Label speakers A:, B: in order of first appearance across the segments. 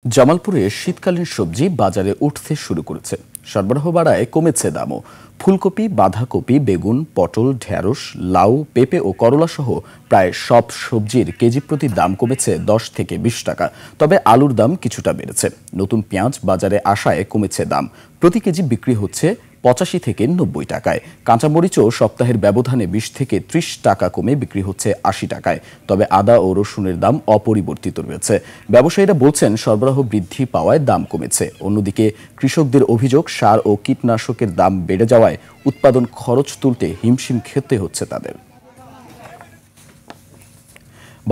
A: জামালপুরে শীতকালীন সবজি বাজারে উঠতে শুরু করেছে। সরবরাহ বাড়ায় কমেছে দামও। ফুলকপি, বাঁধাকপি, বেগুন, পটল, ঢেঁড়স, লাউ, পেঁপে ও করলা সহ প্রায় সব সবজির কেজি প্রতি দাম কমেছে 10 থেকে 20 টাকা। তবে আলুর দাম কিছুটা বেড়েছে। নতুন পেঁয়াজ বাজারে আসায় কমেছে দাম। প্রতি কেজি বিক্রি হচ্ছে 85 থেকে 90 টাকায়। কাঁচামরিচও সপ্তাহের ব্যবধানে 20 থেকে 30 টাকা কমে বিক্রি হচ্ছে 80 টাকায়। তবে আদা ও রসুনের দাম অপরিবর্তিত রয়েছে। ব্যবসায়ীরা বলছেন সরবরাহ বৃদ্ধি পাওয়ায় দাম কমেছে। অন্যদিকে কৃষকদের অভিযোগ, সার ও কীটনাশকের দাম বেড়ে যাওয়ায় উৎপাদন খরচ তুলতে হিমশিম খেতে হচ্ছে তাদের।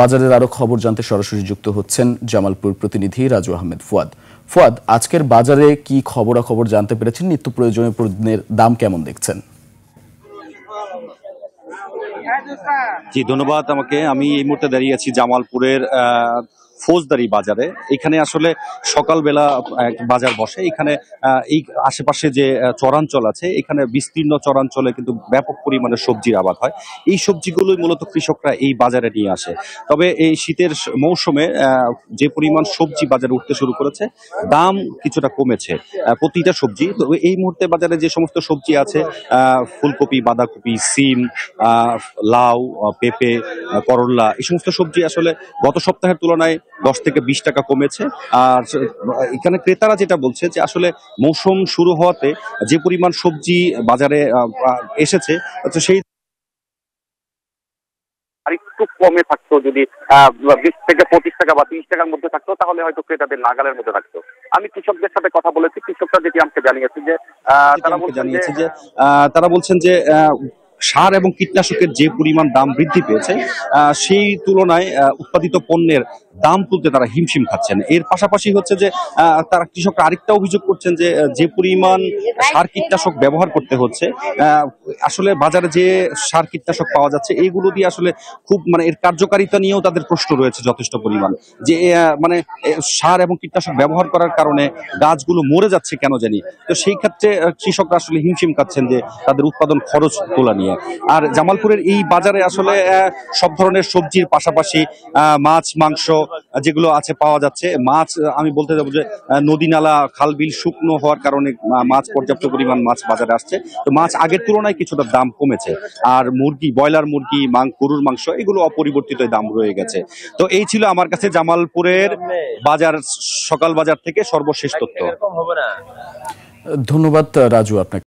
A: বাজারের আরো খবর জানতে সরাসরি যুক্ত হচ্ছেন জামালপুর প্রতিনিধি রাজু আহমেদ ফুয়াদ। ফুয়াদ, আজকের বাজারে কি খবরাখবর জানতে পেরেছেন? নিত্য প্রয়োজনীয় পণ্যের দাম কেমন দেখছেন?
B: জি, ধন্যবাদ। আমি এই মুহূর্তে দাঁড়িয়ে আছি জামালপুরের ফৌজদারি বাজারে। এখানে আসলে সকালবেলা বাজার বসে। এখানে এই আশেপাশে যে চরাঞ্চল আছে, এখানে বিস্তীর্ণ চরাঞ্চলে কিন্তু ব্যাপক পরিমাণে সবজির আবাদ হয়। এই সবজিগুলোই মূলত কৃষকরা এই বাজারে নিয়ে আসে। তবে এই শীতের মৌসুমে যে পরিমাণ সবজি বাজারে উঠতে শুরু করেছে, দাম কিছুটা কমেছে প্রতিটা সবজি। তো এই মুহূর্তে বাজারে যে সমস্ত সবজি আছে, ফুলকপি, বাঁধাকপি, সিম, লাউ, পেঁপে, করল্লা, এই সমস্ত সবজি আসলে গত সপ্তাহের তুলনায় 10 থেকে 20 টাকা কমেছে। আর এখানে ক্রেতারা যেটা বলছে যে আসলে মৌসুম শুরু হওয়াতে যে পরিমাণ সবজি বাজারে এসেছে, সেই আর একটু কমে থাকতো, যদি 20 থেকে 25 টাকা বা 30 টাকার মধ্যে থাকতো, তাহলে হয়তো ক্রেতাদের নাগালের মধ্যে থাকতো। আমি কৃষকদের সাথে কথা বলেছি। কৃষকরা যেটি আমাকে জানিয়েছে যে তারা বলছেন যে সার এবং কীটনাশকের যে পরিমাণ দাম বৃদ্ধি পেয়েছে, সেই তুলনায় উৎপাদিত পণ্যের দাম তুলতে তারা হিমশিম খাচ্ছেন। এর পাশাপাশি হচ্ছে যে তারা কৃষকরা আরেকটা অভিযোগ করছেন যে যে পরিমাণ সার কীটনাশক ব্যবহার করতে হচ্ছে, আসলে বাজারে যে সার কীটনাশক পাওয়া যাচ্ছে, এইগুলো দিয়ে আসলে খুব এর কার্যকারিতা নিয়েও তাদের প্রশ্ন রয়েছে যথেষ্ট পরিমাণ। যে সার এবং কীটনাশক ব্যবহার করার কারণে গাছগুলো মরে যাচ্ছে কেন জানি। তো সেই ক্ষেত্রে কৃষকরা আসলে হিমশিম খাচ্ছেন যে তাদের উৎপাদন খরচ তোলা নিয়ে। আর জামালপুরের এই বাজারে আসলে সব ধরনের সবজির পাশাপাশি মাছ, মাংস যেগুলো আছে পাওয়া যাচ্ছে। মাছ, আমি বলতে যাবো যে নদী নালা, খাল বিল শুকনো হওয়ার কারণে মাছ, পর্যাপ্ত পরিমাণ মাছ বাজারে আসছে। তো মাছ আগের তুলনায় কিছুটা দাম কমেছে। আর মুরগি, ব্রয়লার মুরগি, গরুর মাংস, এগুলো অপরিবর্তিত দাম রয়ে গেছে। তো এই ছিল আমার কাছে জামালপুরের বাজার, সকাল বাজার থেকে সর্বশেষ তথ্য।
A: ধন্যবাদ রাজু আপনাকে।